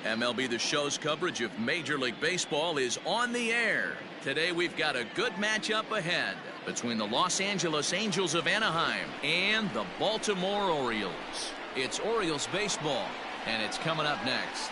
MLB The Show's coverage of Major League Baseball is on the air. Today we've got a good matchup ahead between the Los Angeles Angels of Anaheim and the Baltimore Orioles. It's Orioles baseball, and it's coming up next.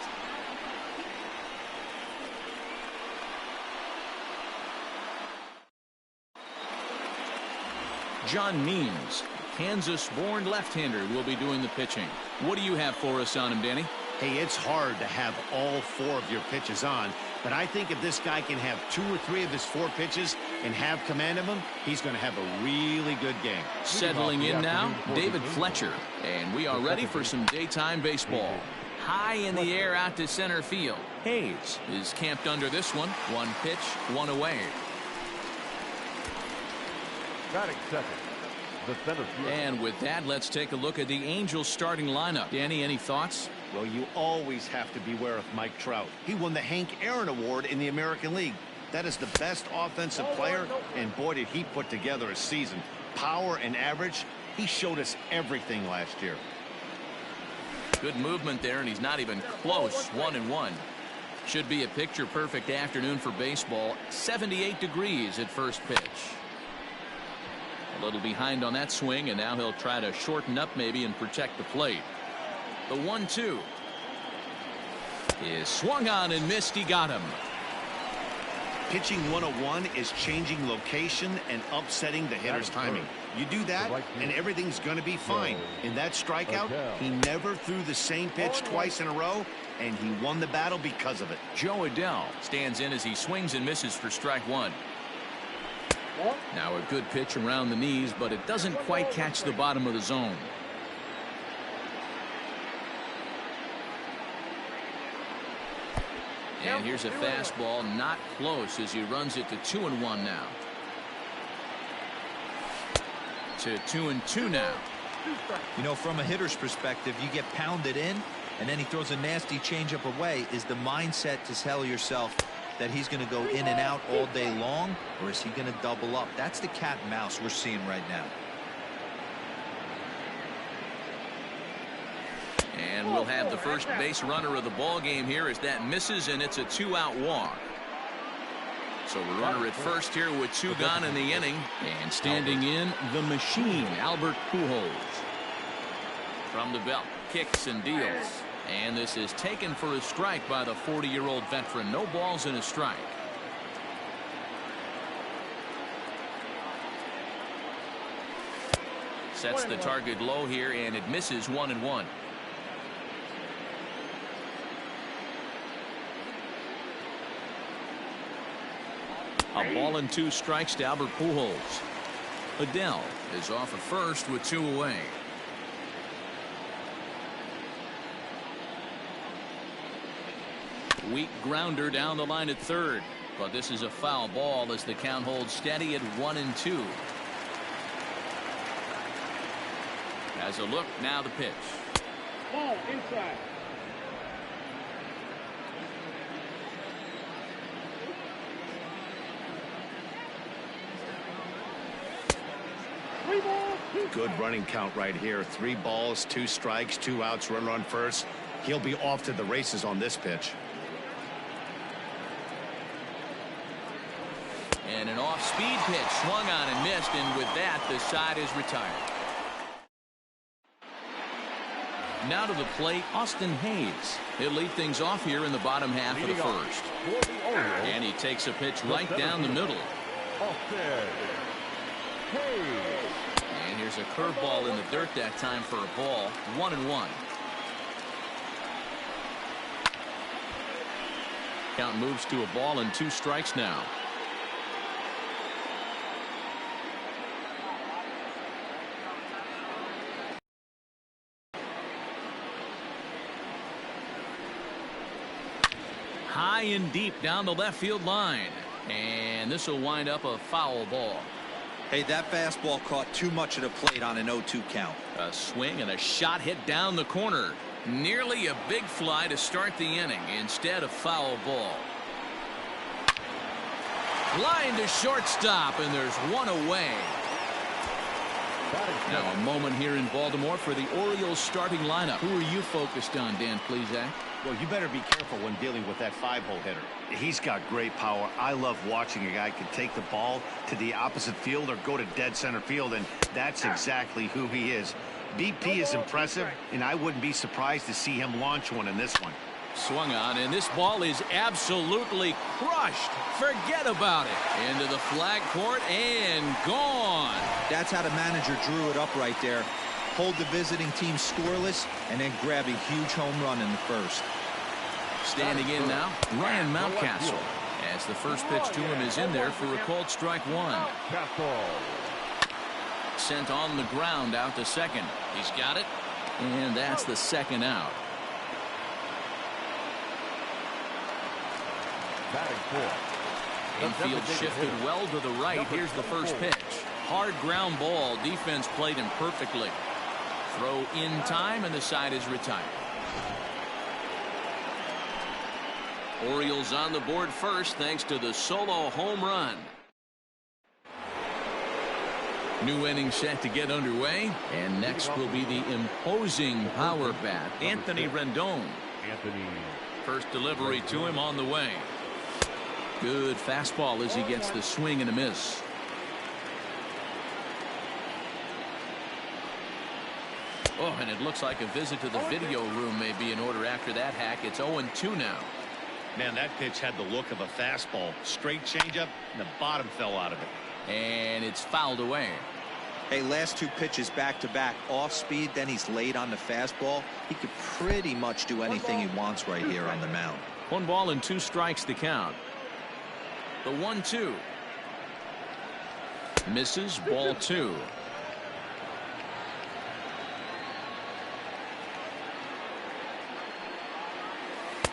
John Means, Kansas-born left-hander, will be doing the pitching. What do you have for us on him, Danny? Hey, it's hard to have all 4 of your pitches on, but I think if this guy can have 2 or 3 of his 4 pitches and have command of them, he's going to have a really good game. Settling in now, David Fletcher, and we are ready for some daytime baseball. High in the air out to center field. Hayes is camped under this one. 1 pitch, 1 away. Batting second, the center field. And with that, let's take a look at the Angels starting lineup. Danny, any thoughts? Well, you always have to beware of Mike Trout. He won the Hank Aaron Award in the American League. That is the best offensive player, and boy, did he put together a season. Power and average, he showed us everything last year. Good movement there, and he's not even close. 1-1. Should be a picture-perfect afternoon for baseball. 78 degrees at first pitch. A little behind on that swing, and now he'll try to shorten up maybe and protect the plate. The 1-2 is swung on and missed. He got him. Pitching 101 is changing location and upsetting the hitter's timing. You do that, and everything's going to be fine. In that strikeout, he never threw the same pitch twice in a row, and he won the battle because of it. Joe Adell stands in as he swings and misses for strike 1. Now a good pitch around the knees, but it doesn't quite catch the bottom of the zone. And here's a fastball, not close, as he runs it to 2-1 now. To 2-2 now. You know, from a hitter's perspective, you get pounded in, and then he throws a nasty changeup away. Is the mindset to tell yourself that he's going to go in and out all day long, or is he going to double up? That's the cat and mouse we're seeing right now. And we'll have the first base runner of the ball game here as that misses, and it's a 2-out walk. So a runner at first here with 2 gone in the inning, and standing in the machine, Albert Pujols. From the belt, kicks and deals. And this is taken for a strike by the 40-year-old veteran. No balls and a strike. Sets the target low here, and it misses. 1-1. A ball and 2 strikes to Albert Pujols. Adell is off at first with 2 away. Weak grounder down the line at third, but this is a foul ball as the count holds steady at 1-2. As a look, now the pitch. Ball inside. Good running count right here. 3 balls, 2 strikes, 2 outs, runner on first. He'll be off to the races on this pitch. And an off-speed pitch swung on and missed, and with that the side is retired. Now to the plate, Austin Hayes. He'll lead things off here in the bottom half of the first. And he takes a pitch right down the middle. And here's a curveball in the dirt that time for a ball. 1-1. Count moves to a ball and 2 strikes now. High and deep down the left field line, and this will wind up a foul ball. Hey, that fastball caught too much of the plate on an 0-2 count. A swing and a shot hit down the corner. Nearly a big fly to start the inning. Instead, a foul ball. Line to shortstop, and there's 1 away. Now a moment here in Baltimore for the Orioles starting lineup. Who are you focused on, Dan Plesac? Well, you better be careful when dealing with that 5-hole hitter. He's got great power. I love watching a guy can take the ball to the opposite field or go to dead center field, and that's exactly who he is. BP is impressive, and I wouldn't be surprised to see him launch one in this one. Swung on, and this ball is absolutely crushed. Forget about it. Into the flag court and gone. That's how the manager drew it up right there. Hold the visiting team scoreless and then grab a huge home run in the first. Standing in now, Ryan Mountcastle, as the first pitch to him is in there for a called strike one. Sent on the ground out to second. He's got it, and that's the second out. Infield shifted well to the right. Here's the first pitch. Hard ground ball. Defense played him perfectly. Throw in time, and the side is retired. Orioles on the board first thanks to the solo home run. New inning set to get underway, and next will be the imposing power bat, Anthony Rendon. First delivery to him on the way. Good fastball as he gets the swing and a miss. Oh, and it looks like a visit to the video room may be in order after that hack. It's 0-2 now. Man, that pitch had the look of a fastball. Straight changeup, and the bottom fell out of it. And it's fouled away. Hey, last two pitches back-to-back. Off speed, then he's laid on the fastball. He could pretty much do anything he wants right here on the mound. 1 ball and 2 strikes to count. The 1-2. Misses, ball 2.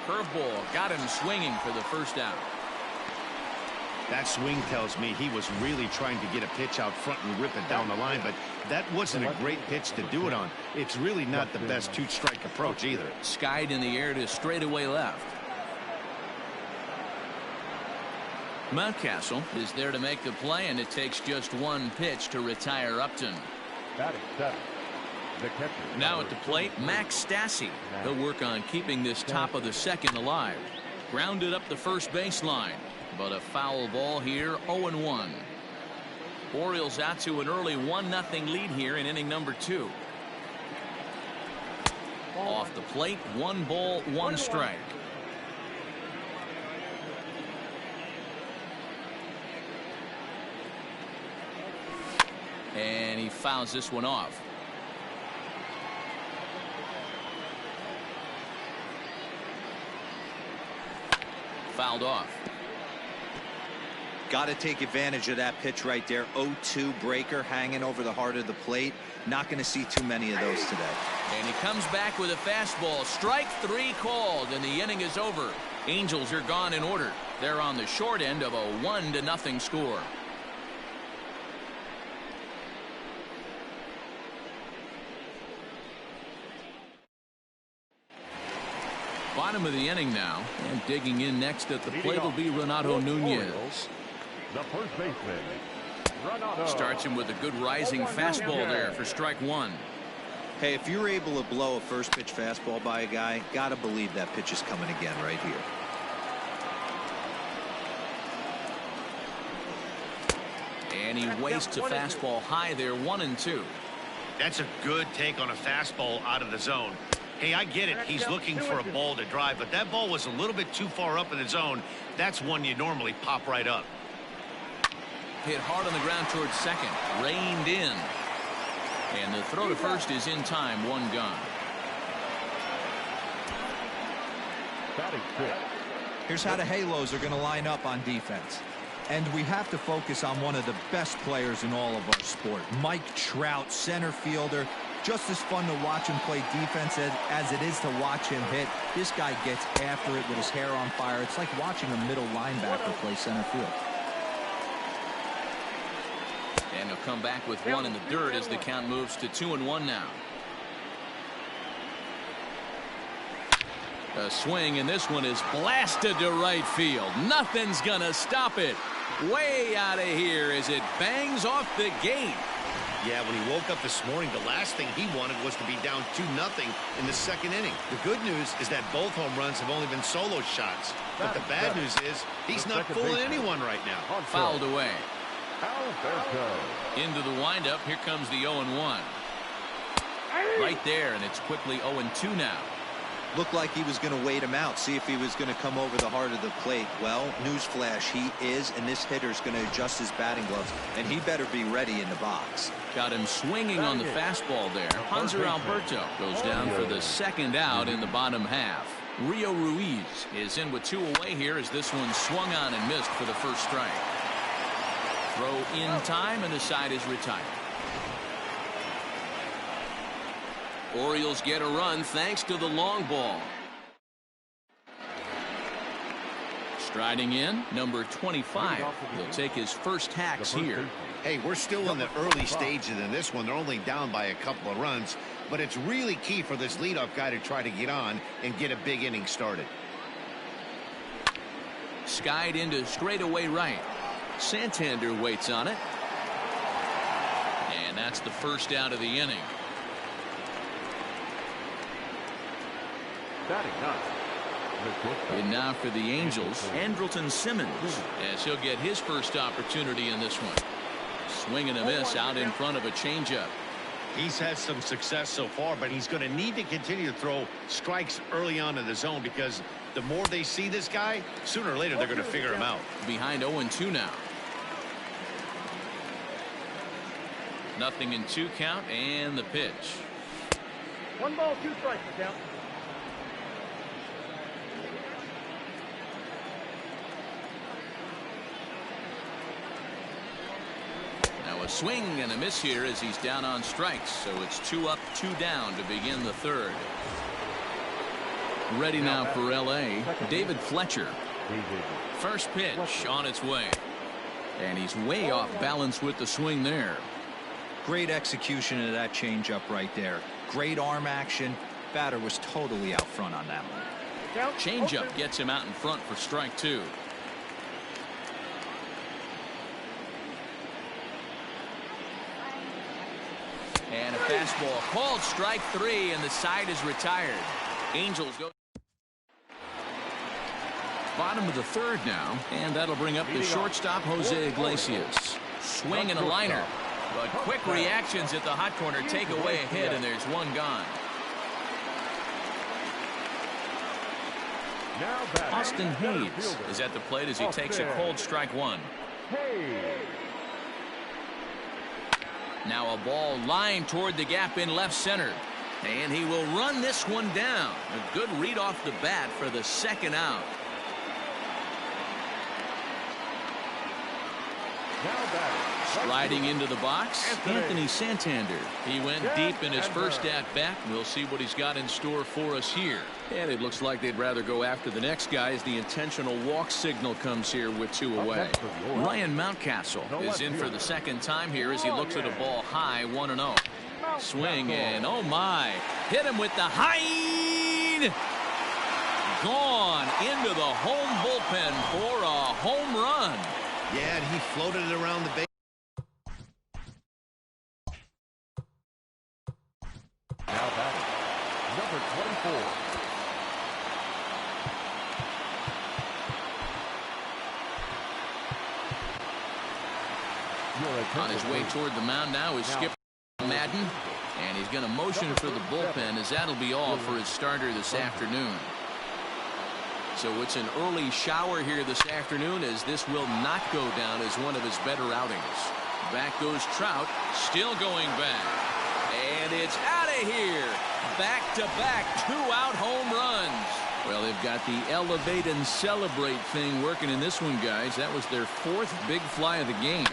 Curveball got him swinging for the first out. That swing tells me he was really trying to get a pitch out front and rip it down the line, but that wasn't a great pitch to do it on. It's really not the best 2-strike approach either. Skied in the air to straightaway left. Mountcastle is there to make the play, and it takes just 1 pitch to retire Upton. Now at the plate, Max Stassi. He'll work on keeping this top of the second alive. Grounded up the first baseline, but a foul ball here. 0-1. Orioles out to an early 1-0 lead here in inning number 2. Off the plate, 1 ball, 1 strike. And he fouls this one off. Fouled off. Got to take advantage of that pitch right there. 0-2 breaker hanging over the heart of the plate. Not going to see too many of those today. And he comes back with a fastball. Strike 3 called, and the inning is over. Angels are gone in order. They're on the short end of a 1-0 score. Bottom of the inning now, and digging in next at the plate will be Renato Nunez. The first baseman, Renato. Starts him with a good rising fastball there for strike 1. Hey, if you're able to blow a first pitch fastball by a guy, gotta believe that pitch is coming again right here. And he wastes a fastball high there. 1-2. That's a good take on a fastball out of the zone. Hey, I get it. He's looking for a ball to drive, but that ball was a little bit too far up in the zone. That's one you normally pop right up. Hit hard on the ground towards second. Reined in. And the throw to first is in time. 1 gone. Here's how the Halos are going to line up on defense. And we have to focus on one of the best players in all of our sport. Mike Trout, center fielder. Just as fun to watch him play defense as it is to watch him hit. This guy gets after it with his hair on fire. It's like watching a middle linebacker play center field. And he'll come back with 1 in the dirt as the count moves to 2-1 now. A swing, and this one is blasted to right field. Nothing's gonna stop it. Way out of here as it bangs off the gate. Yeah, when he woke up this morning, the last thing he wanted was to be down 2-0 in the second inning. The good news is that both home runs have only been solo shots. But the bad news is he's not fooling anyone right now. Fouled away. Alberto. Into the windup. Here comes the 0-1. Right there, and it's quickly 0-2 now. Looked like he was going to wait him out, see if he was going to come over the heart of the plate. Well, newsflash, he is, and this hitter's going to adjust his batting gloves, and he better be ready in the box. Got him swinging on the fastball there. Hanser Alberto goes down for the second out in the bottom half. Rio Ruiz is in with 2 away here as this one swung on and missed for the first strike. Throw in time, and the side is retired. Orioles get a run thanks to the long ball. Striding in, number 25. He'll take his first hacks here. Hey, we're still in the early stages in this one. They're only down by a couple of runs, but it's really key for this leadoff guy to try to get on and get a big inning started. Skied into straightaway right. Santander waits on it. And that's the first out of the inning. And now for the Angels, Andrelton Simmons, as he'll get his first opportunity in this one. Swing and a miss out in front of a changeup. He's had some success so far, but he's going to need to continue to throw strikes early on in the zone because the more they see this guy, sooner or later they're going to figure him out. Behind 0-2 now. 0-2 count, and the pitch. 1 ball, 2 strikes the count. Now a swing and a miss here as he's down on strikes, so it's 2 up, 2 down to begin the third. Ready now for LA, David Fletcher. First pitch on its way. And he's way off balance with the swing there. Great execution of that changeup right there. Great arm action. Batter was totally out front on that one. Changeup gets him out in front for strike 2. And a fastball called strike 3, and the side is retired. Angels go bottom of the third now, and that'll bring up the shortstop Jose Iglesias. Swing and a liner, but quick reactions at the hot corner take away a hit, and there's one gone. Austin Hayes is at the plate as he takes a cold strike 1. Now a ball lined toward the gap in left center, and he will run this one down. A good read off the bat for the second out. Sliding into the box, Anthony Santander. He went deep in his first at-bat. We'll see what he's got in store for us here. And it looks like they'd rather go after the next guy as the intentional walk signal comes here with 2 away. Ryan Mountcastle is in for the second time here as he looks at a ball high, 1-0. Swing, and oh my, hit him with the high. Gone into the home bullpen for a home run. Yeah, and he floated it around the base. Now batting, number 24. On his way toward the mound now is Skipper Madden, and he's going to motion for the bullpen as that'll be all for his starter this afternoon. So it's an early shower here this afternoon, as this will not go down as one of his better outings. Back goes Trout, still going back. And it's out of here. Back-to-back 2-out home runs. Well, they've got the elevate and celebrate thing working in this one, guys. That was their 4th big fly of the game.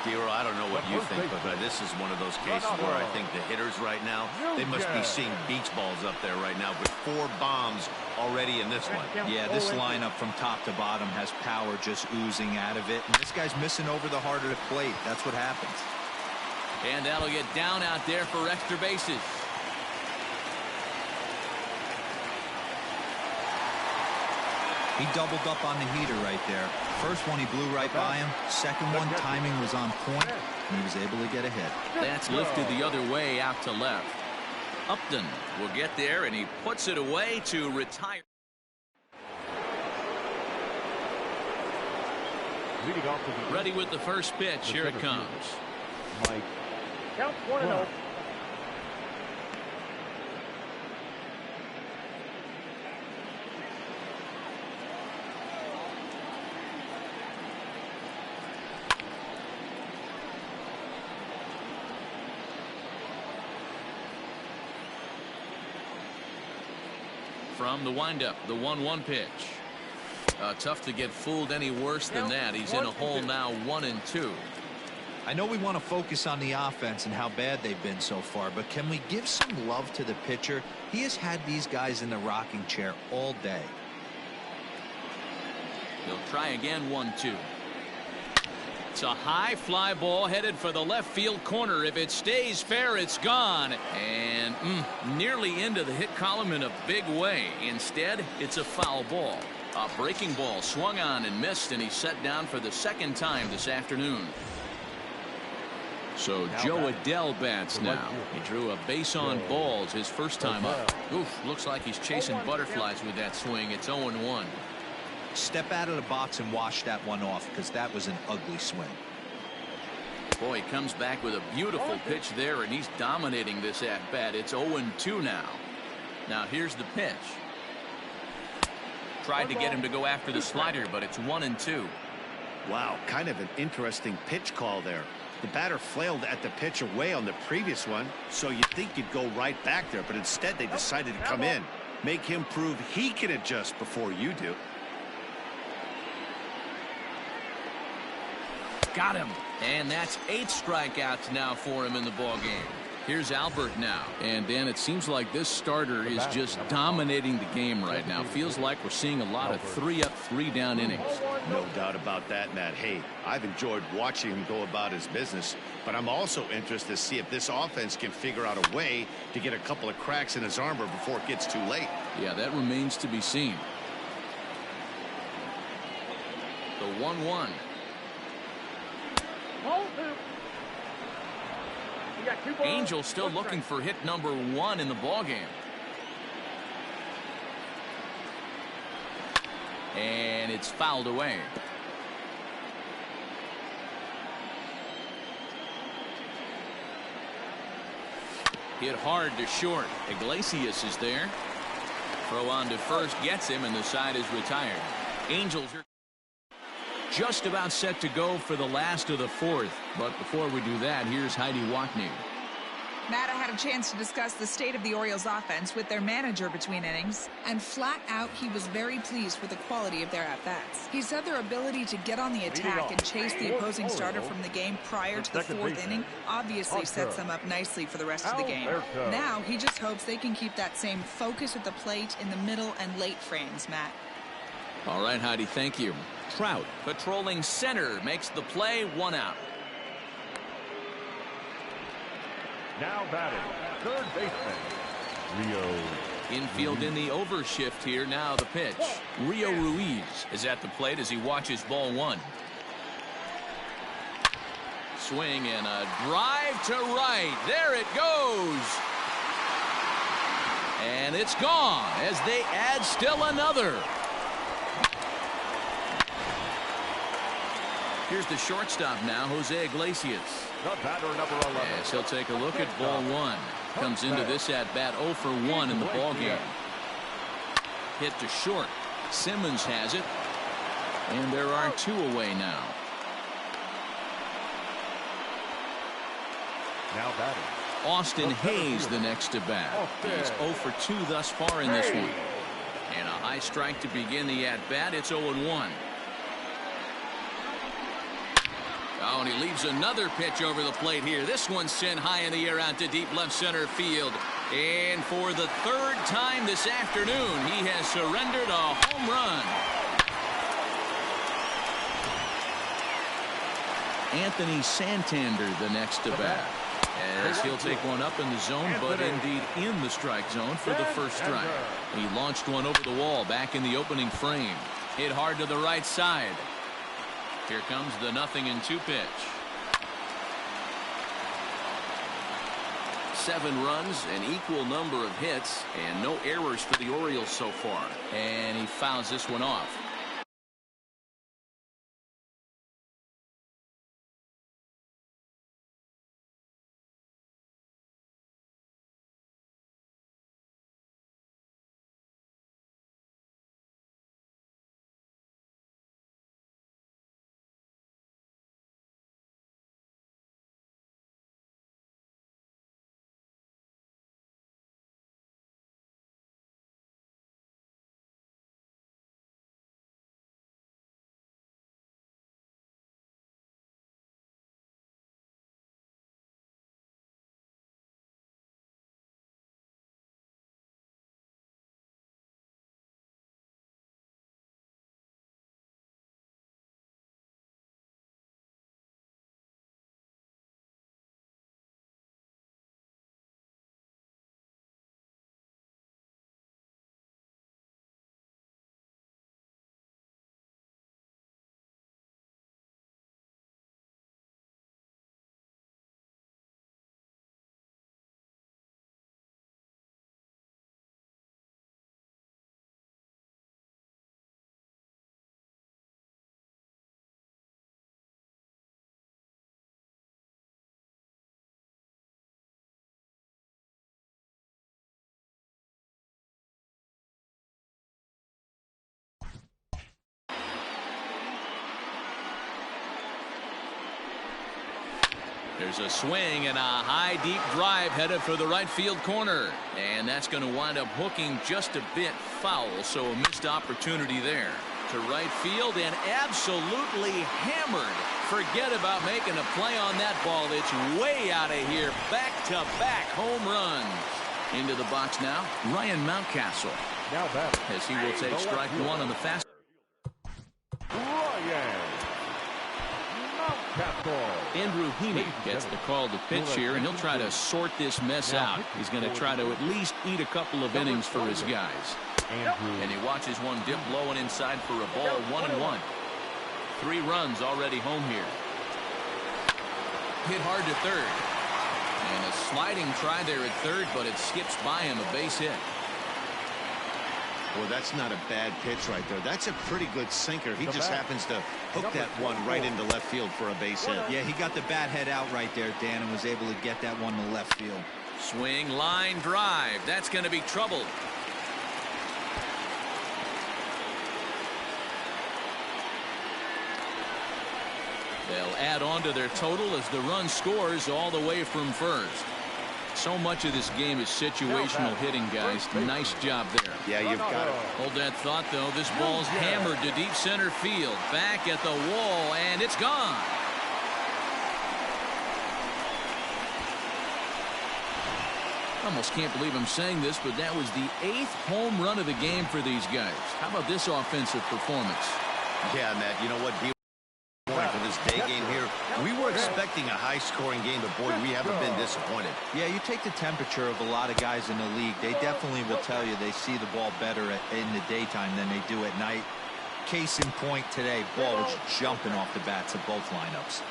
Hero, I don't know what you think, but this is one of those cases where I think the hitters right now, they must be seeing beach balls up there right now with 4 bombs already in this one. Yeah, this lineup from top to bottom has power just oozing out of it. And this guy's missing over the heart of the plate. That's what happens. And that'll get down out there for extra bases. He doubled up on the heater right there. First one he blew right by him. Second one, timing was on point, and he was able to get a hit. That's lifted the other way out to left. Upton will get there, and he puts it away to retire. Leading off to the Ready with the first pitch. Here it comes. Mike. Count 1-0. From the windup, the 1-1 pitch. Tough to get fooled any worse than that. He's in a hole now, 1-2. I know we want to focus on the offense and how bad they've been so far, but can we give some love to the pitcher? He has had these guys in the rocking chair all day. He'll try again, 1-2. It's a high fly ball headed for the left field corner. If it stays fair, it's gone. And nearly into the hit column in a big way. Instead, it's a foul ball. A breaking ball swung on and missed, and he's set down for the second time this afternoon. So Joe Adell bats now. He drew a base on balls his first time up. Oof, looks like he's chasing butterflies with that swing. It's 0-1. Step out of the box and wash that one off, because that was an ugly swing. Boy, he comes back with a beautiful pitch there, and he's dominating this at bat. It's 0-2 now. Now here's the pitch. Tried to get him to go after the slider, but it's 1-2. Wow, kind of an interesting pitch call there. The batter flailed at the pitch away on the previous one, so you'd think you'd go right back there, but instead they decided to come in. Make him prove he can adjust before you do. Got him. And that's 8 strikeouts now for him in the ball game. Here's Albert now. And Dan, it seems like this starter is just dominating the game right now. Feels like we're seeing a lot of 3-up, 3-down innings. No doubt about that, Matt. Hey, I've enjoyed watching him go about his business, but I'm also interested to see if this offense can figure out a way to get a couple of cracks in his armor before it gets too late. Yeah, that remains to be seen. The 1-1. Angel still looking for hit number 1 in the ball game. And it's fouled away. Hit hard to short. Iglesias is there. Throw on to first gets him, and the side is retired. Angels are just about set to go for the last of the 4th. But before we do that, here's Heidi Watney. Matt, I had a chance to discuss the state of the Orioles offense with their manager between innings, and flat out he was very pleased with the quality of their at-bats. He said their ability to get on the attack and chase the opposing starter from the game prior to the 4th inning obviously sets them up nicely for the rest of the game. Now he just hopes they can keep that same focus at the plate in the middle and late frames, Matt. All right, Heidi, thank you. Trout patrolling center makes the play, 1 out. Now batting, third baseman, Rio. Infield in the overshift here. Now the pitch. Rio Ruiz is at the plate as he watches ball 1. Swing and a drive to right. There it goes. And it's gone as they add still another. Here's the shortstop now, Jose Iglesias. The batter, number 11. Yes, he'll take a look at ball 1. Comes into this at bat 0 for 1 in the ball game. Hit to short. Simmons has it. And there are 2 away now. Now batting, Austin Hayes the next to bat. He's 0 for 2 thus far in this one. And a high strike to begin the at bat. It's 0-1. Oh, and he leaves another pitch over the plate here. This one's sent high in the air out to deep left center field. And for the 3rd time this afternoon, he has surrendered a home run. Anthony Santander the next to bat. As he'll take one up in the zone, but indeed in the strike zone for the first strike. He launched one over the wall back in the opening frame. Hit hard to the right side. Here comes the 0-2 pitch. 7 runs, an equal number of hits, and no errors for the Orioles so far. And he fouls this one off. There's a swing and a high deep drive headed for the right field corner, and that's going to wind up hooking just a bit foul, so a missed opportunity there to right field and absolutely hammered. Forget about making a play on that ball. It's way out of here. Back-to-back home runs. Into the box now, Ryan Mountcastle, Now that as he will take strike 1 on the fast. Ryan Mountcastle. Andrew Heaney gets the call to pitch here, and he'll try to sort this mess out. He's going to try to at least eat a couple of innings for his guys. And he watches one dip low and inside for a ball. 1-1. 3 runs already home here. Hit hard to third. And a sliding try there at third, but it skips by him, a base hit. Well, that's not a bad pitch right there. That's a pretty good sinker. He just happens to hook that one right into left field for a base hit. Yeah, he got the bat head out right there, Dan, and was able to get that one to left field. Swing, line drive. That's going to be trouble. They'll add on to their total as the run scores all the way from first. So much of this game is situational hitting, guys. Nice job there. Yeah, you've got it. Hold that thought, though. This ball's hammered to deep center field. Back at the wall, and it's gone. Almost can't believe I'm saying this, but that was the 8th home run of the game for these guys. How about this offensive performance? Yeah, Matt, you know what? For this day game here, we were expecting a high-scoring game, but boy, we haven't been disappointed. Yeah, you take the temperature of a lot of guys in the league, they definitely will tell you they see the ball better in the daytime than they do at night. Case in point today, ball was jumping off the bats of both lineups.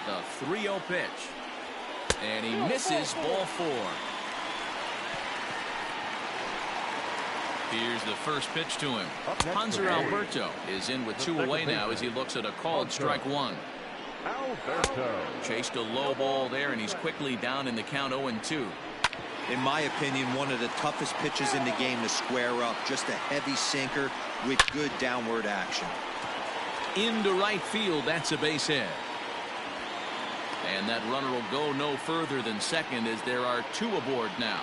The 3-0 pitch, and he misses ball 4. Here's the first pitch to him. Hanser Alberto is in with 2 away now as he looks at a called strike 1. Alberto. Chased a low ball there, and he's quickly down in the count 0-2. In my opinion, one of the toughest pitches in the game to square up. Just a heavy sinker with good downward action. Into right field, that's a base hit. And that runner will go no further than second as there are 2 aboard now.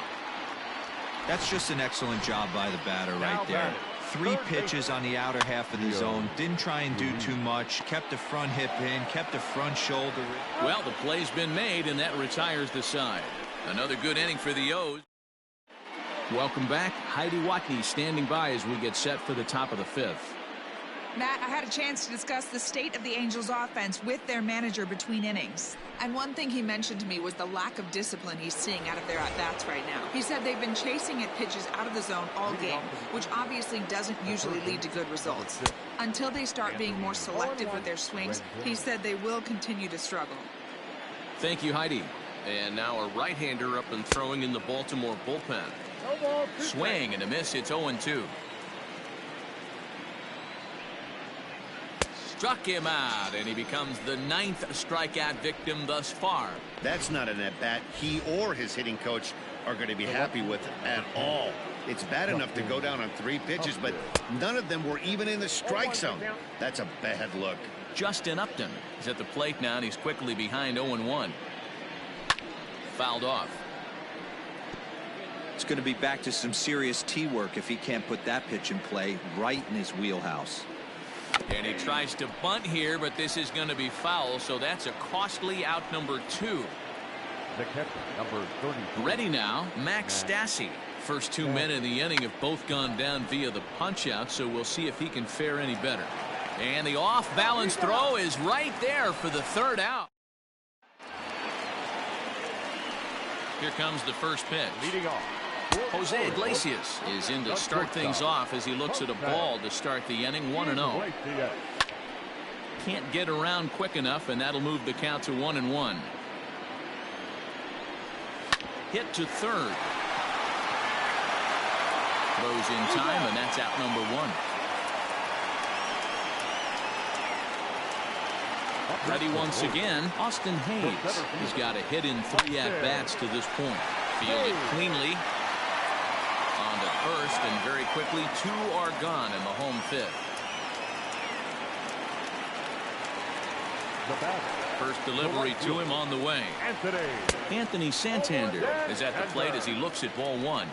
That's just an excellent job by the batter right there. 3 pitches on the outer half of the zone. Didn't try and do too much. Kept the front hip in. Kept the front shoulder in. Well, the play's been made, and that retires the side. Another good inning for the O's. Welcome back. Heidi Watney standing by as we get set for the top of the 5th. Matt, I had a chance to discuss the state of the Angels offense with their manager between innings. And one thing he mentioned to me was the lack of discipline he's seeing out of their at-bats right now. He said they've been chasing at pitches out of the zone all game, which obviously doesn't usually lead to good results. Until they start being more selective with their swings, he said they will continue to struggle. Thank you, Heidi. And now a right-hander up and throwing in the Baltimore bullpen. Swing and a miss. It's 0-2. Struck him out, and he becomes the 9th strikeout victim thus far. That's not an at-bat he or his hitting coach are going to be happy with at all. It's bad enough to go down on 3 pitches, but none of them were even in the strike zone. That's a bad look. Justin Upton is at the plate now, and he's quickly behind 0-1. Fouled off. It's going to be back to some serious tee work if he can't put that pitch in play right in his wheelhouse. And he tries to bunt here, but this is going to be foul, so that's a costly out number 2. The catcher, number 32. Ready now, Max Stassi. First 2 men in the inning have both gone down via the punch-out, so we'll see if he can fare any better. And the off-balance throw is right there for the 3rd out. Here comes the first pitch. Leading off, Jose Iglesias is in to start things off as he looks at a ball to start the inning. 1-0. Can't get around quick enough, and that'll move the count to 1-1. Hit to third. Throws in time, and that's out number 1. Ready once again, Austin Hayes. He's got a hit in 3 at-bats to this point. Fielded cleanly on to first, and very quickly 2 are gone in the home 5th. First delivery to him on the way. Anthony Santander is at the plate as he looks at ball 1.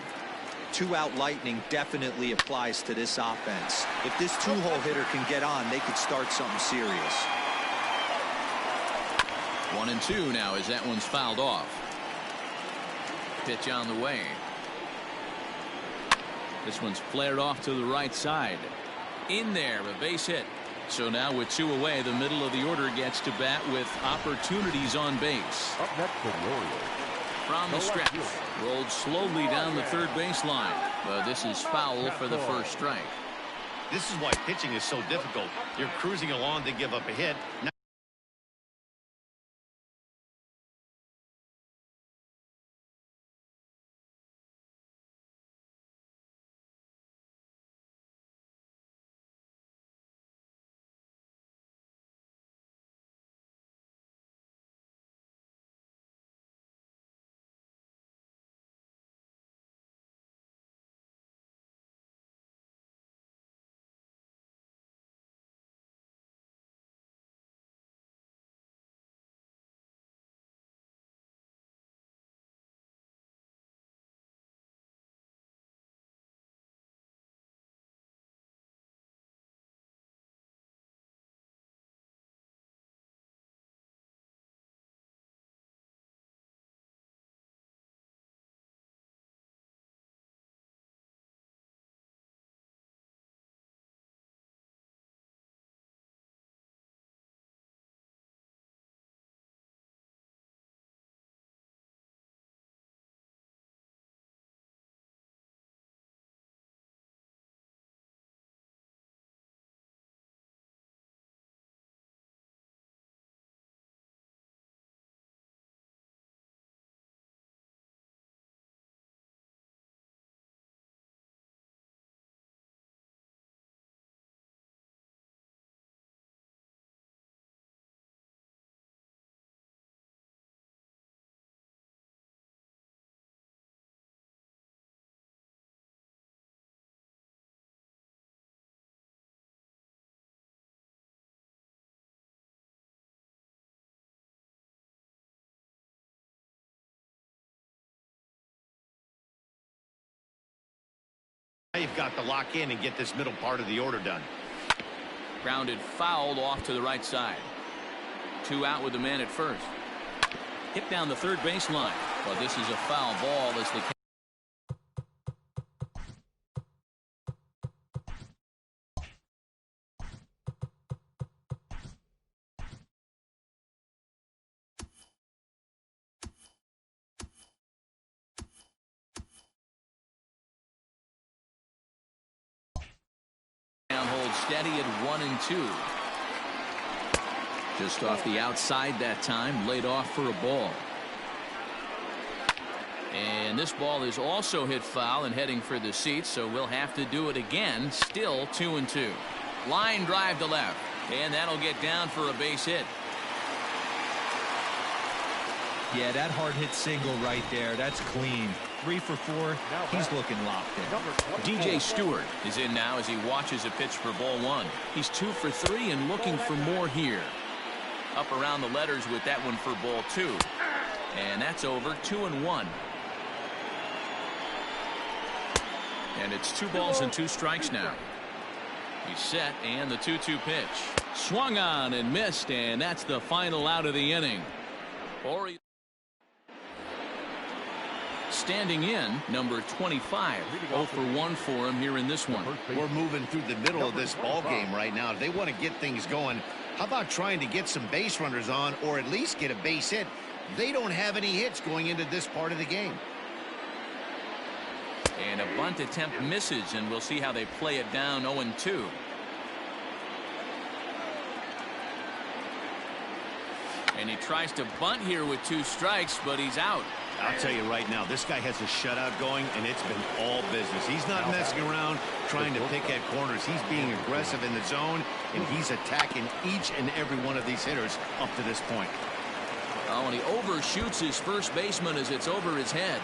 2-out lightning definitely applies to this offense. If this 2-hole hitter can get on, they could start something serious. 1-2 now as that one's fouled off. Pitch on the way. This one's flared off to the right side. In there, a base hit. So now with 2 away, the middle of the order gets to bat with opportunities on base. Up next for the Orioles. From the stretch, rolled slowly down the third baseline, but this is foul for the first strike. This is why pitching is so difficult. You're cruising along to give up a hit. You've got to lock in and get this middle part of the order done. Grounded fouled off to the right side. 2 out with the man at first. Hit down the third baseline, but this is a foul ball as the held steady at 1-2. Just off the outside that time, laid off for a ball. And this ball is also hit foul and heading for the seats, so we'll have to do it again. Still 2-2. Line drive to left, and that'll get down for a base hit. Yeah, that hard hit single right there. That's clean. 3 for 4. He's looking locked in. DJ Stewart is in now as he watches a pitch for ball 1. He's 2 for 3 and looking for more here. Up around the letters with that one for ball 2. And that's over. 2-1. And it's 2 balls and 2 strikes now. He's set, and the 2-2 pitch. Swung on and missed, and that's the final out of the inning. Orioles standing in, number 25. 0 for 1 for him here in this one. We're moving through the middle of this ball game right now. If they want to get things going, how about trying to get some base runners on, or at least get a base hit? They don't have any hits going into this part of the game. And a bunt attempt misses, and we'll see how they play it down. 0-2. And he tries to bunt here with 2 strikes, but he's out. I'll tell you right now, this guy has a shutout going, and it's been all business. He's not messing around trying to pick at corners. He's being aggressive in the zone, and he's attacking each and every one of these hitters up to this point. Oh, and he overshoots his first baseman as it's over his head.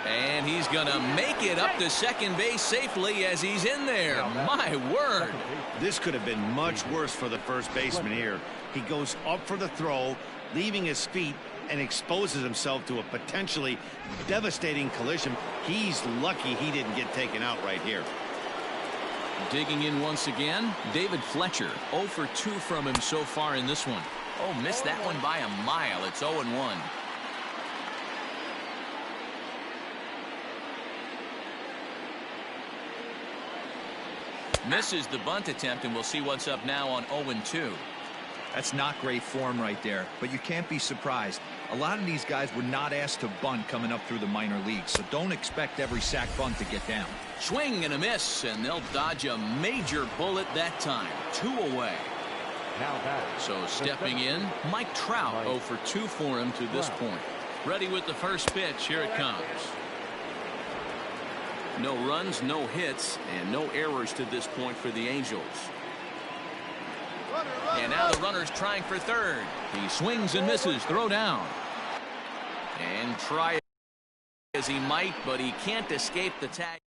And he's going to make it up to second base safely as he's in there. My word. This could have been much worse for the first baseman here. He goes up for the throw, leaving his feet, and exposes himself to a potentially devastating collision. He's lucky he didn't get taken out right here. Digging in once again, David Fletcher. 0 for 2 from him so far in this one. Oh, missed that one by a mile. It's 0-1. Misses the bunt attempt, and we'll see what's up now on 0-2. That's not great form right there, but you can't be surprised. A lot of these guys were not asked to bunt coming up through the minor leagues, so don't expect every sac bunt to get down. Swing and a miss, and they'll dodge a major bullet that time. 2 away. So stepping in, Mike Trout. 0 for 2 for him to this point. Ready with the first pitch. Here it comes. No runs, no hits, and no errors to this point for the Angels. And now the runner's trying for third. He swings and misses. Throw down. And try as he might, but he can't escape the tag.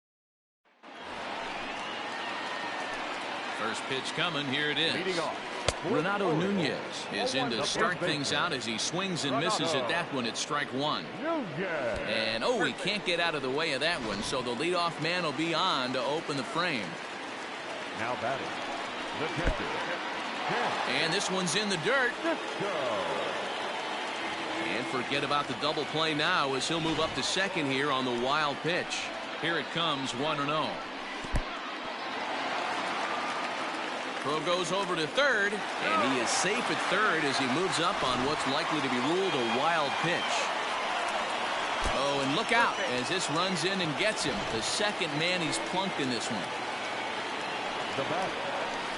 First pitch coming. Here it is. Renato Nunez is in to start things out as he swings and misses at that one at strike 1. And oh, he can't get out of the way of that one, so the leadoff man will be on to open the frame. Now batting, the catcher. And this one's in the dirt. And forget about the double play now as he'll move up to second here on the wild pitch. Here it comes, 1-0. Throw goes over to third, and he is safe at third as he moves up on what's likely to be ruled a wild pitch. Oh, and look out as this runs in and gets him. The second man he's plunked in this one.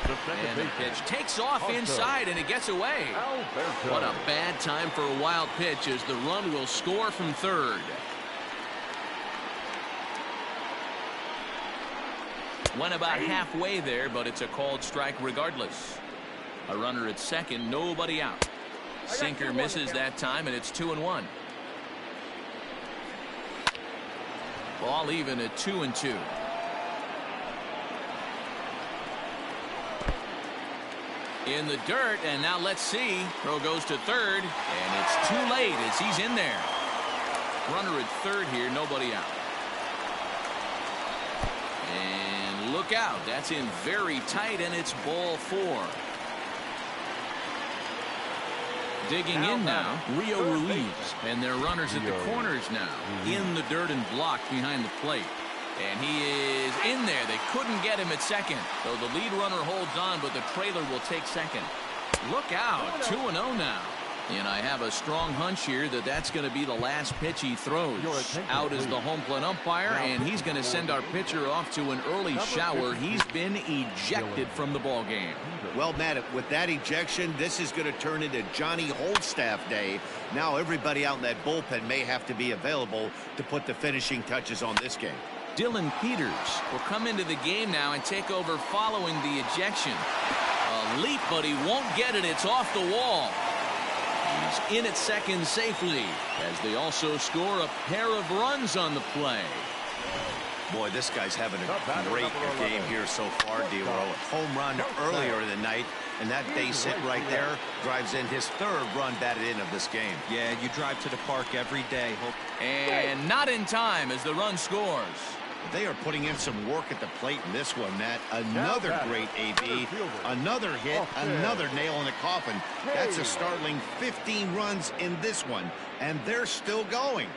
And the pitch takes off inside, and it gets away. What a bad time for a wild pitch as the run will score from third. Went about halfway there, but it's a called strike regardless. A runner at second, nobody out. Sinker misses that time, and it's 2-1. Ball even at 2-2. In the dirt, and now let's see. Throw goes to third, and it's too late as he's in there. Runner at third here, nobody out. And look out, that's in very tight, and it's ball 4. Digging in now, Rio Ruiz, and their runners at the corners now. In the dirt and blocked behind the plate. And he is in there. They couldn't get him at second. So the lead runner holds on, but the trailer will take second. Look out, 2-0 now. And I have a strong hunch here that that's going to be the last pitch he throws. Out is the home plate umpire, and he's going to send our pitcher off to an early shower. He's been ejected from the ball game. Well, Matt, with that ejection, this is going to turn into Johnny Holdstaff Day. Now everybody out in that bullpen may have to be available to put the finishing touches on this game. Dylan Peters will come into the game now and take over following the ejection. A leap, but he won't get it. It's off the wall. He's in at second safely as they also score a pair of runs on the play. Boy, this guy's having a great game here so far, D-Roll. Home run earlier in the night, and that base hit right there drives in his third run batted in of this game. Yeah, you drive to the park every day. And not in time as the run scores. They are putting in some work at the plate in this one, Matt. Another great AB, another hit, another nail in the coffin. That's a startling 15 runs in this one, and they're still going.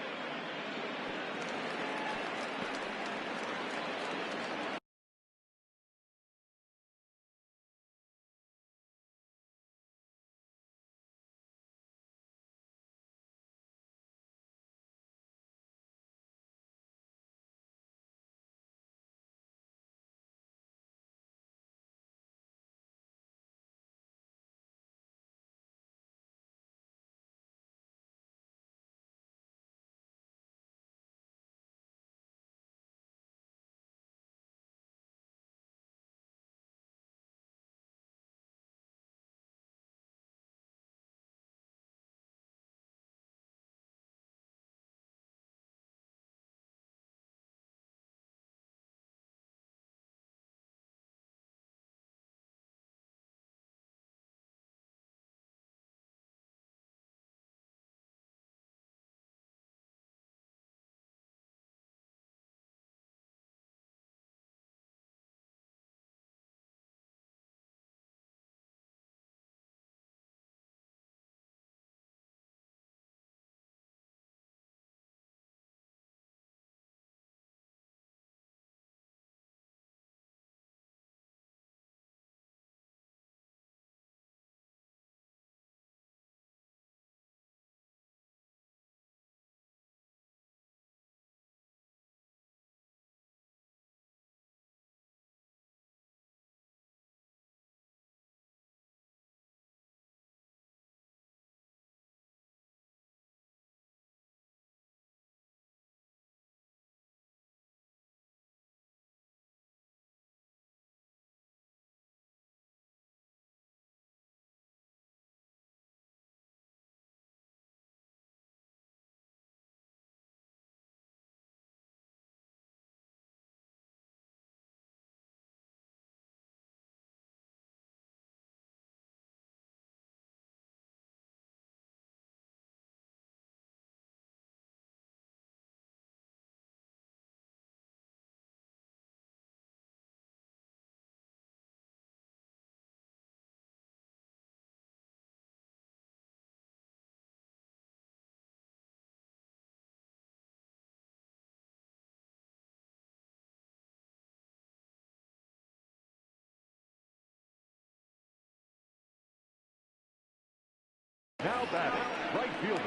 Now batting, right fielder,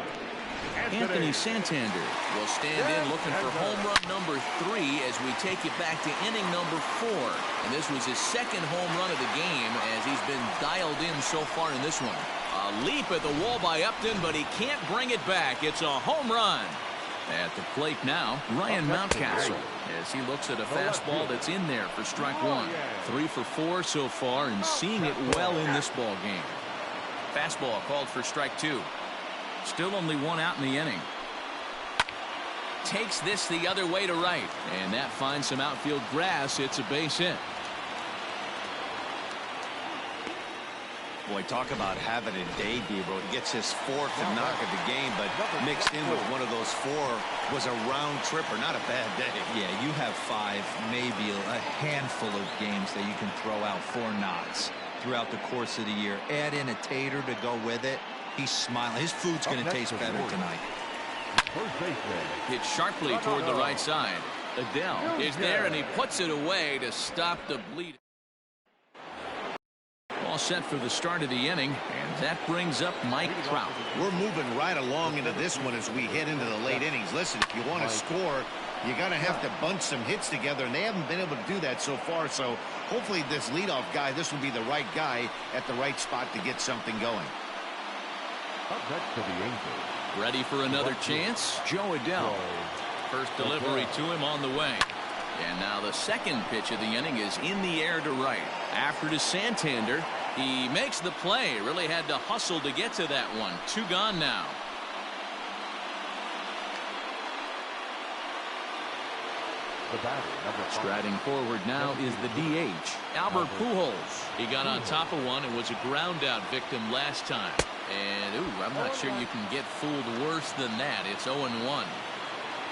Anthony Santander will stand in looking for home run number 3 as we take it back to inning number 4. And this was his second home run of the game as he's been dialed in so far in this one. A leap at the wall by Upton, but he can't bring it back. It's a home run. At the plate now, Ryan Mountcastle, as he looks at a fastball that's in there for strike 1. 3 for 4 so far and seeing it well in this ball game. Fastball called for strike 2. Still only 1 out in the inning. Takes this the other way to right, and that finds some outfield grass. It's a base hit. Boy, talk about having a day, Debo. He gets his 4th knock of the game, but mixed in with one of those 4 was a round tripper. Not a bad day. Yeah, you have 5, maybe a handful of games that you can throw out 4 knocks throughout the course of the year. Add in a tater to go with it. He's smiling. His food's going to taste better tonight. Hit sharply toward the right side. Adele is there, and he puts it away to stop the bleed. All set for the start of the inning, and That brings up Mike Trout. We're moving right along into this one as we head into the late innings. Listen, if you want to score, you got to have to bunch some hits together, and they haven't been able to do that so far. So hopefully this leadoff guy, this will be the right guy at the right spot to get something going. Up next to the Angels. Ready for another chance? Joe Adele. First delivery to him on the way. And now the second pitch of the inning is in the air to right. After to Santander. He makes the play. Really had to hustle to get to that one. 2 gone now. The batter, number 5. Striding forward now is the DH, Albert Pujols. He got on top of one and was a ground out victim last time. And I'm not sure you can get fooled worse than that. It's 0-1.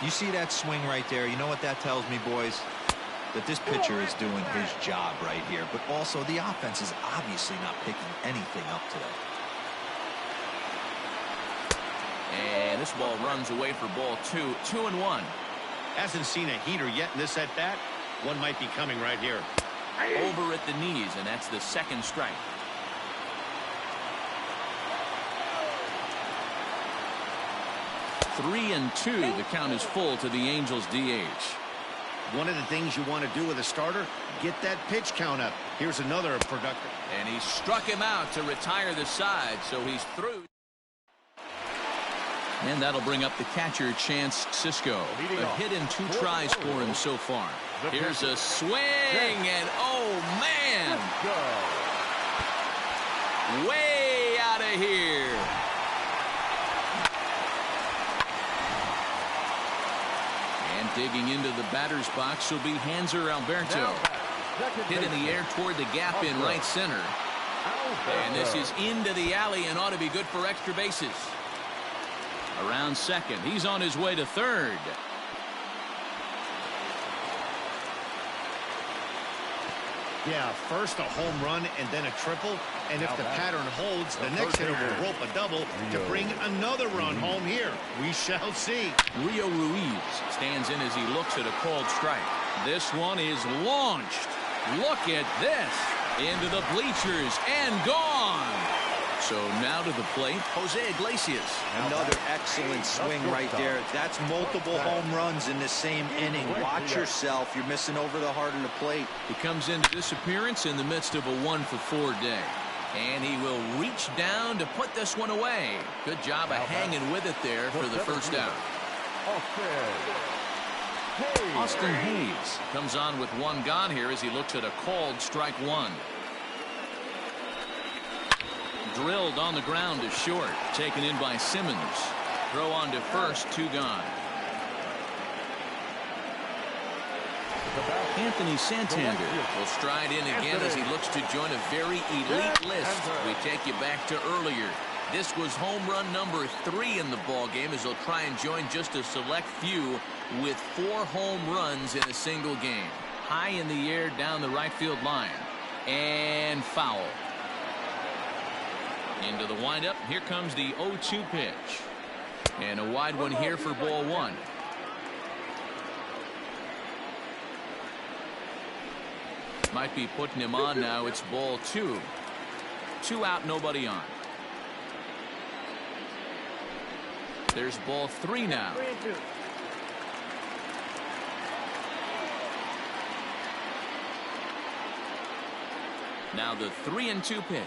You see that swing right there? You know what that tells me, boys? That this pitcher is doing his job right here. But also the offense is obviously not picking anything up today. And this ball runs away for ball 2. 2-1. Hasn't seen a heater yet in this at bat. One might be coming right here. Over at the knees, and that's the second strike. Three and 2. The count is full to the Angels DH. One of the things you want to do with a starter, get that pitch count up. Here's another productive. And he struck him out to retire the side, so he's through. And that'll bring up the catcher, Chance Sisco. A hit in 2 tries for him so far. Here's a swing, and oh man! Way out of here. And digging into the batter's box will be Hanser Alberto. Hit in the air toward the gap in right center. And this is into the alley and ought to be good for extra bases. Around second. He's on his way to third. Yeah, first a home run and then a triple. And if the pattern holds, the next hitter will rope a double to bring another run home here. We shall see. Rio Ruiz stands in as he looks at a called strike. This one is launched. Look at this. Into the bleachers and gone. So now to the plate, Jose Iglesias. Another excellent swing right there. That's multiple home runs in the same inning. Watch yourself. You're missing over the heart of the plate. He comes into this appearance in the midst of a 1-for-4 day. And he will reach down to put this one away. Good job of hanging with it there for the first out. Austin Hayes comes on with 1 gone here as he looks at a called strike 1. Drilled on the ground to short. Taken in by Simmons. Throw on to first. 2 gone. Anthony Santander will stride in again as he looks to join a very elite list. We take you back to earlier. This was home run number 3 in the ball game as he'll try and join just a select few with 4 home runs in a single game. High in the air down the right field line. And foul. Into the windup. Here comes the 0-2 pitch. And a wide one here for ball 1. Might be putting him on now. It's ball 2. 2 out, nobody on. There's ball 3 now. Now the 3-2 pitch.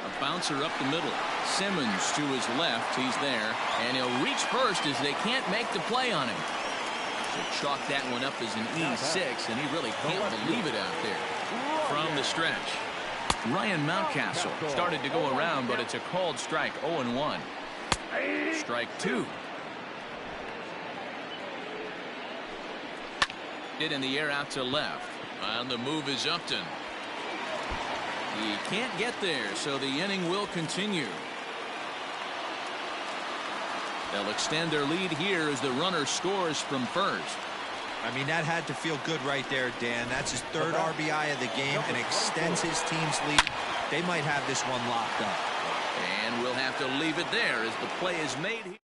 A bouncer up the middle. Simmons to his left. He's there. And he'll reach first as they can't make the play on him. So chalk that one up as an E6, and he really can't believe it out there. From the stretch. Ryan Mountcastle started to go around, but it's a called strike. 0-1. Strike 2. Hit in the air out to left. On the move is Upton. He can't get there, so the inning will continue. They'll extend their lead here as the runner scores from first. I mean, that had to feel good right there, Dan. That's his 3rd RBI of the game and extends his team's lead. They might have this one locked up. And we'll have to leave it there as the play is made here.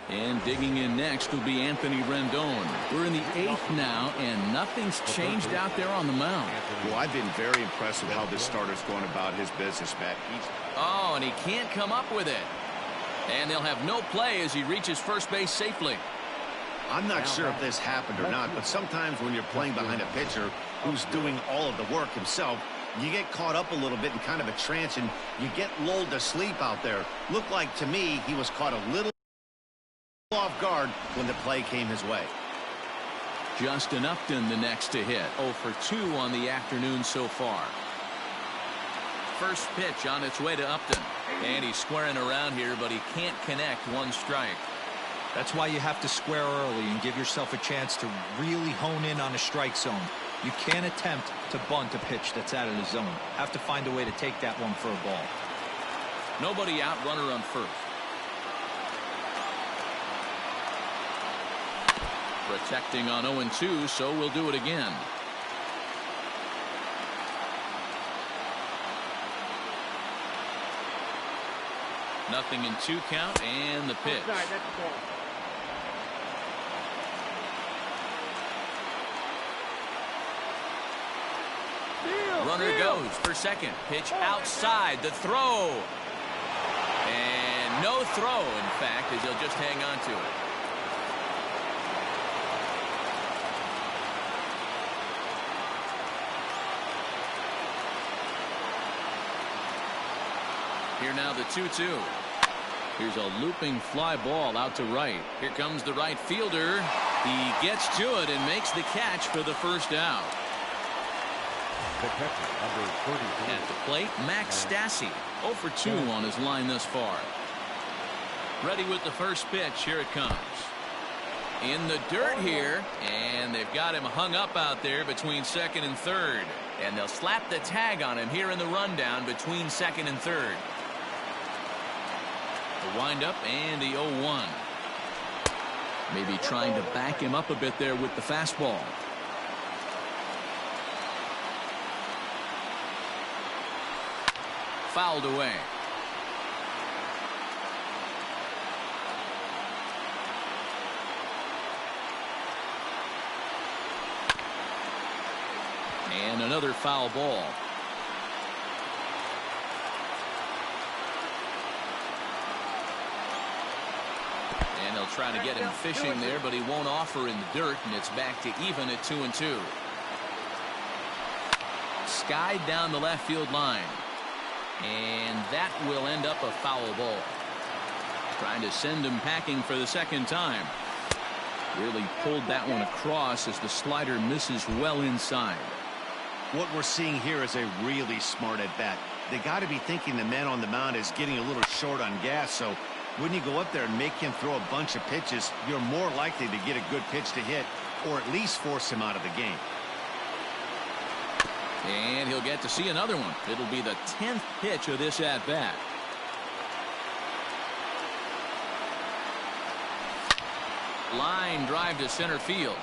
And digging in next will be Anthony Rendon. We're in the 8th now, and nothing's changed out there on the mound. Well, I've been very impressed with how this starter's going about his business, Matt. Oh, and he can't come up with it. And they'll have no play as he reaches first base safely. I'm not sure if this happened or not, but sometimes when you're playing behind a pitcher who's doing all of the work himself, you get caught up a little bit in kind of a trance, and you get lulled to sleep out there. Looked like to me he was caught a little off guard when the play came his way. Justin Upton the next to hit. 0 for 2 on the afternoon so far. First pitch on its way to Upton. And he's squaring around here, but he can't connect. 1 strike. That's why you have to square early and give yourself a chance to really hone in on a strike zone. You can't attempt to bunt a pitch that's out of the zone. Have to find a way to take that one for a ball. Nobody out, runner on first. Protecting on 0-2, so we'll do it again. Nothing in 2 count, and the pitch. Runner goes for second. Pitch outside. The throw. And no throw, in fact, as he'll just hang on to it. Here now the 2-2. Here's a looping fly ball out to right. Here comes the right fielder. He gets to it and makes the catch for the first out. The catcher, number 33. At the plate, Max Stassi. 0 for 2 on his line thus far. Ready with the first pitch. Here it comes. In the dirt here, and they've got him hung up out there between second and third. And they'll slap the tag on him here in the rundown between second and third. The windup and the 0-1. Maybe trying to back him up a bit there with the fastball. Fouled away. And another foul ball. And they'll try to get him fishing there, but he won't offer in the dirt, and it's back to even at 2-2. Skied down the left field line. And that will end up a foul ball. Trying to send him packing for the second time. Really pulled that one across as the slider misses well inside. What we're seeing here is a really smart at bat. They got to be thinking the man on the mound is getting a little short on gas, so when you go up there and make him throw a bunch of pitches, you're more likely to get a good pitch to hit, or at least force him out of the game. And he'll get to see another one. It'll be the 10th pitch of this at bat. Line drive to center field.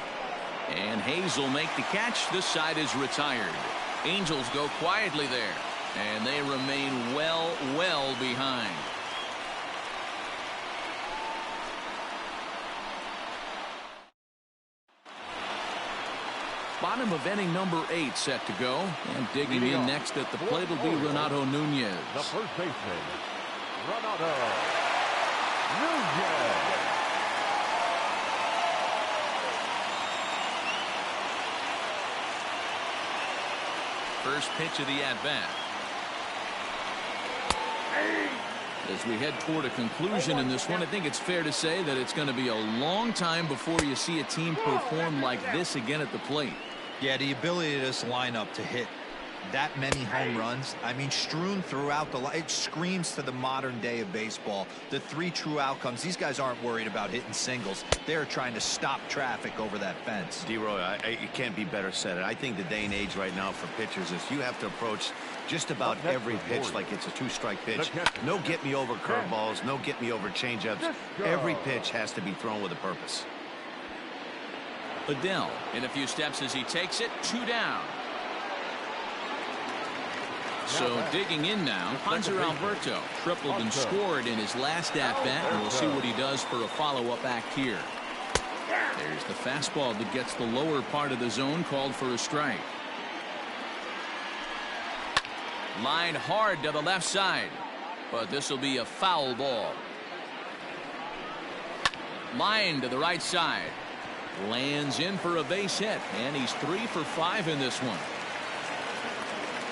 And Hayes will make the catch. This side is retired. Angels go quietly there. And they remain well behind. Bottom of inning number 8 set to go. And digging in next at the plate will be Renato Nunez. The first baseman, Renato Nunez. First pitch of the at-bat. As we head toward a conclusion in this one, I think it's fair to say that it's going to be a long time before you see a team perform like this again at the plate. Yeah, the ability of this lineup to hit that many home runs, I mean, strewn throughout the line, it screams to the modern day of baseball. The 3 true outcomes. These guys aren't worried about hitting singles. They're trying to stop traffic over that fence. D-Roy, it can't be better said. I think the day and age right now for pitchers is you have to approach just about every pitch like it's a 2-strike pitch. No get me over curveballs, no get me over changeups. Every pitch has to be thrown with a purpose. Adele in a few steps as he takes it. 2 down. So digging in now, Hanser Alberto tripled and scored in his last at-bat, and we'll see what he does for a follow-up act here. There's the fastball that gets the lower part of the zone, called for a strike. Lined hard to the left side, but this will be a foul ball. Line to the right side. Lands in for a base hit, and he's 3 for 5 in this one.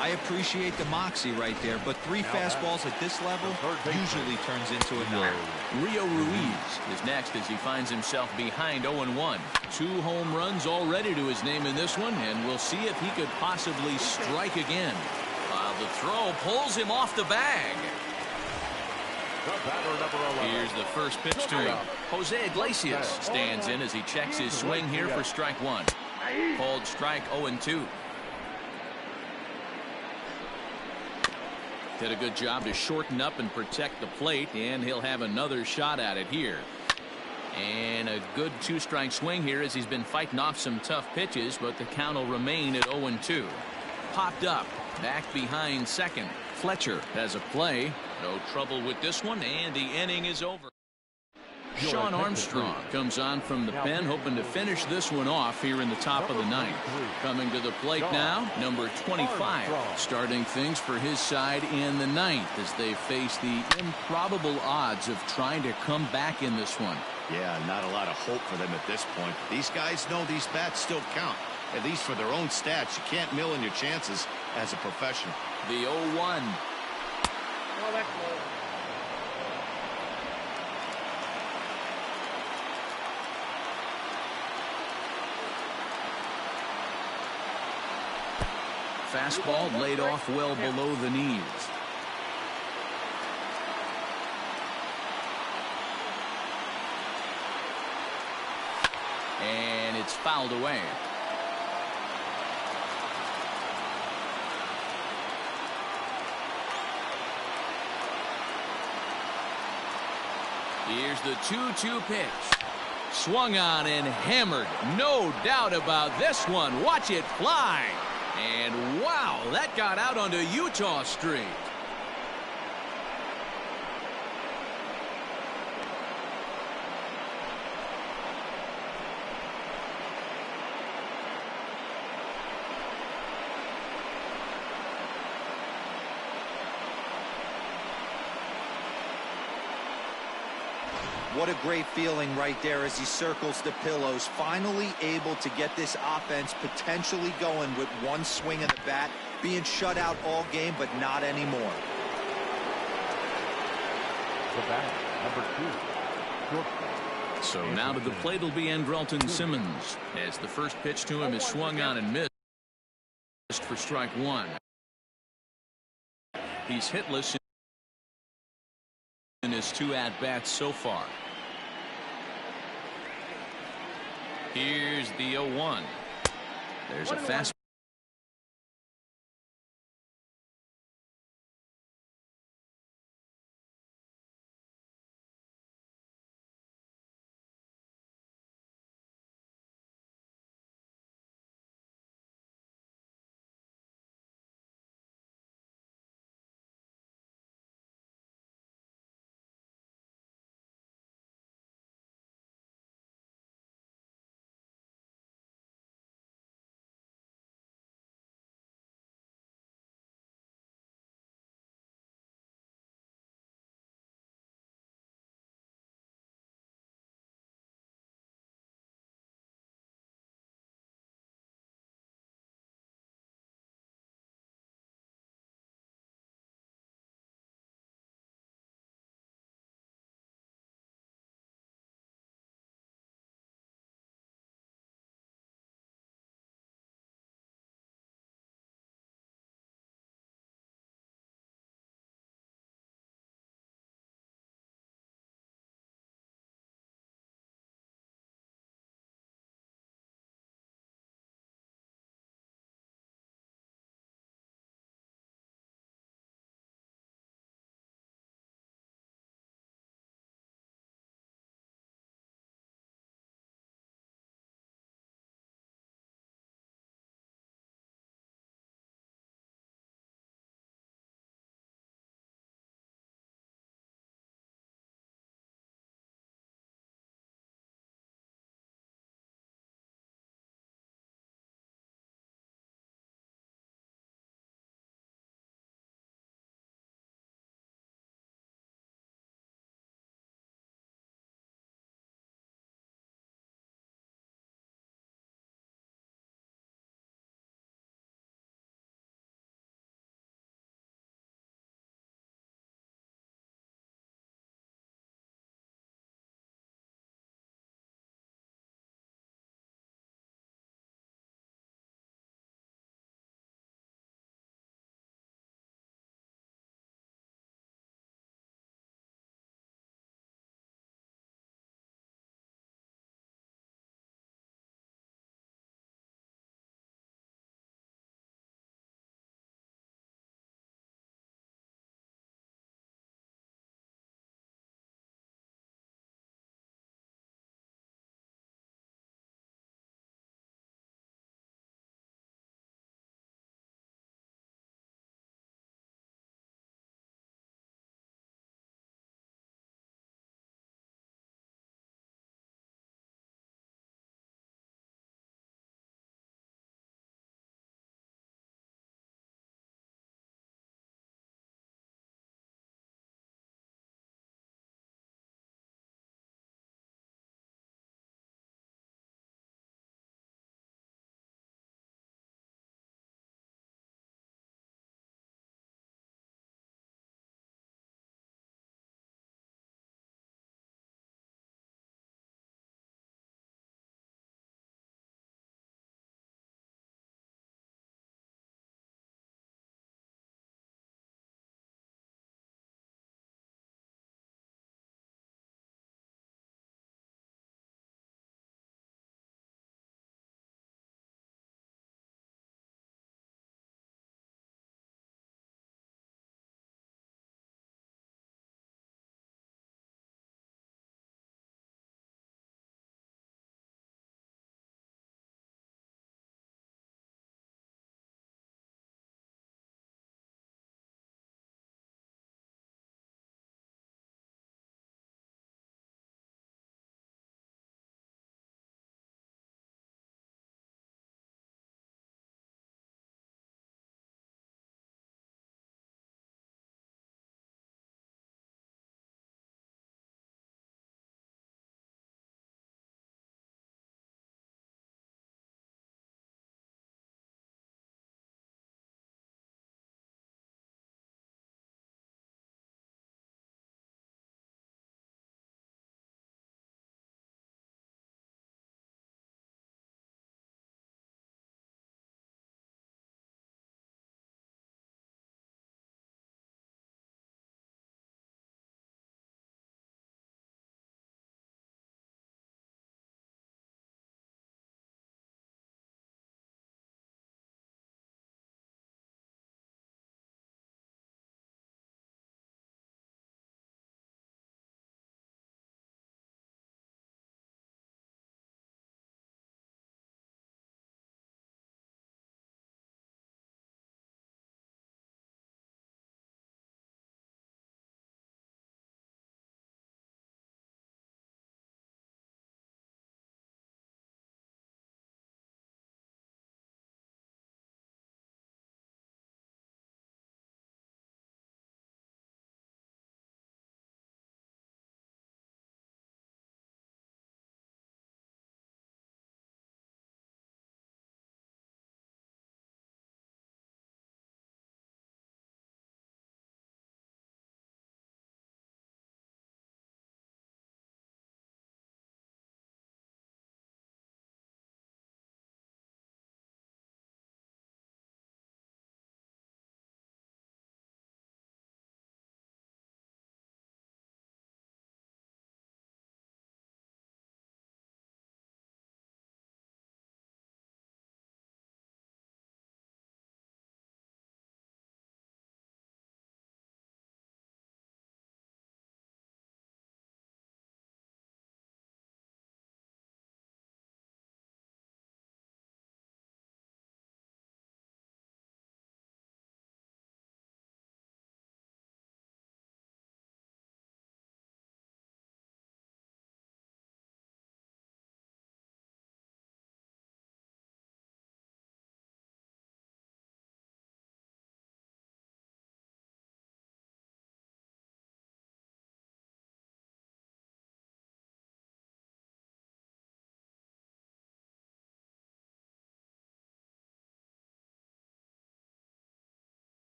I appreciate the moxie right there, but 3 fastballs at this level usually turns into a no. Rio Ruiz is next as he finds himself behind 0-1. 2 home runs already to his name in this one, and we'll see if he could possibly strike again. The throw pulls him off the bag. Here's the first pitch to him. Jose Iglesias stands in as he checks his swing here for strike 1. Called strike 0-2. Did a good job to shorten up and protect the plate, and he'll have another shot at it here. And a good 2-strike swing here as he's been fighting off some tough pitches, but the count will remain at 0-2. Popped up. Back behind second. Fletcher has a play. No trouble with this one, and the inning is over. Sean Armstrong comes on from the pen, hoping to finish this one off here in the top of the 9th. Coming to the plate now, number 25, starting things for his side in the 9th as they face the improbable odds of trying to come back in this one. Yeah, not a lot of hope for them at this point. These guys know these bats still count. At least for their own stats. You can't mill in your chances as a professional. The 0-1. Fastball laid off well below the knees. And it's fouled away. Here's the 2-2 pitch. Swung on and hammered. No doubt about this one. Watch it fly. And wow, that got out onto Utah Street. What a great feeling right there as he circles the pillows, finally able to get this offense potentially going with one swing of the bat, being shut out all game, but not anymore. The bat, number 2. So now to the plate will be Andrelton Simmons as the first pitch to him is swung on and missed for strike 1. He's hitless in his 2 at-bats so far. Here's the 0-1. There's a fastball.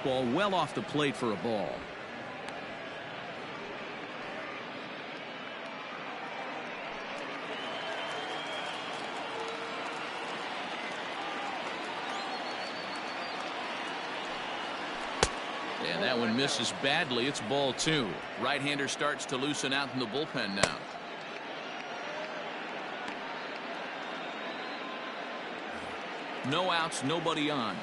Ball well off the plate for a ball. And that one misses badly. It's ball 2. Right-hander starts to loosen out in the bullpen now. No outs, nobody on.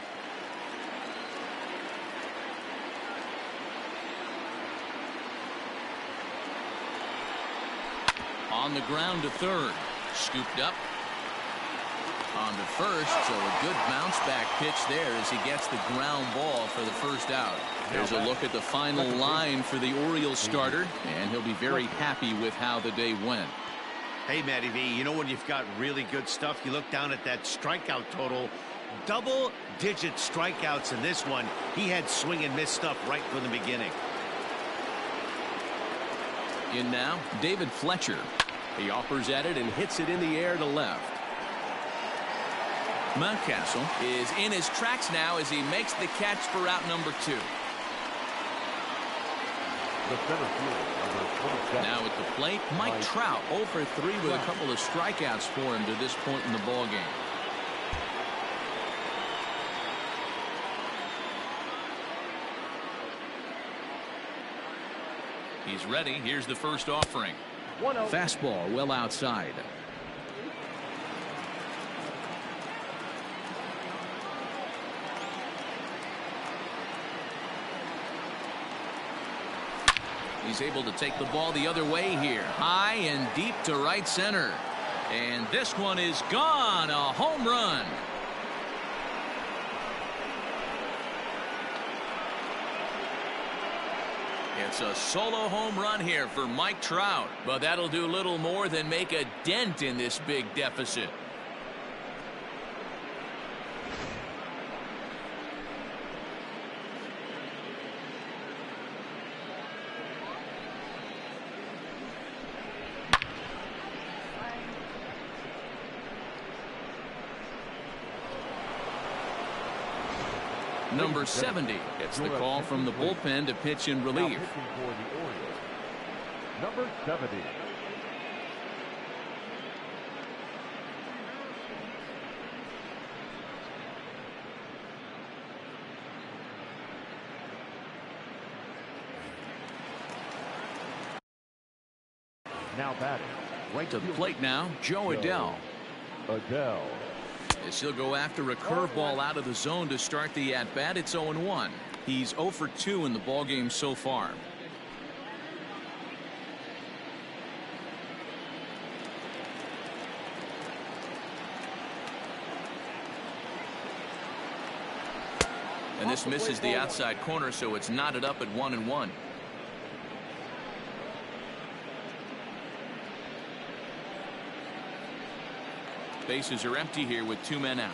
On the ground to third. Scooped up. On to first, so a good bounce back pitch there as he gets the ground ball for the first out. Here's a look at the final line for the Orioles starter, and he'll be very happy with how the day went. Hey, Matty V, you know when you've got really good stuff, you look down at that strikeout total. Double-digit strikeouts in this one. He had swing and miss stuff right from the beginning. In now, David Fletcher. He offers at it and hits it in the air to left. Mountcastle is in his tracks now as he makes the catch for out number 2. The center fielder, number 27. Now at the plate, Mike Trout 0 for 3 with a couple of strikeouts for him to this point in the ball game. He's ready. Here's the first offering. Fastball well outside. He's able to take the ball the other way here. High and deep to right center. And this one is gone. A home run. It's a solo home run here for Mike Trout. But that'll do little more than make a dent in this big deficit. Number 70 gets the call from the bullpen to pitch in relief. Number 70. Now batting. Right to the plate now, Joe Adell. Adell. As he'll go after a curveball out of the zone to start the at-bat. It's 0-1. He's 0 for 2 in the ballgame so far. And this misses the outside corner, so it's knotted up at 1-1. Bases are empty here with 2 men out.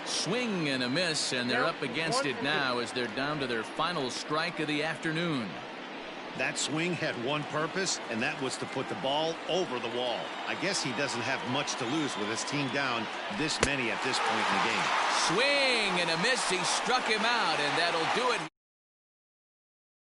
Swing and a miss, and they're up against it now as they're down to their final strike of the afternoon. That swing had one purpose, and that was to put the ball over the wall. I guess he doesn't have much to lose with his team down this many at this point in the game. Swing and a miss. He struck him out, and that'll do it.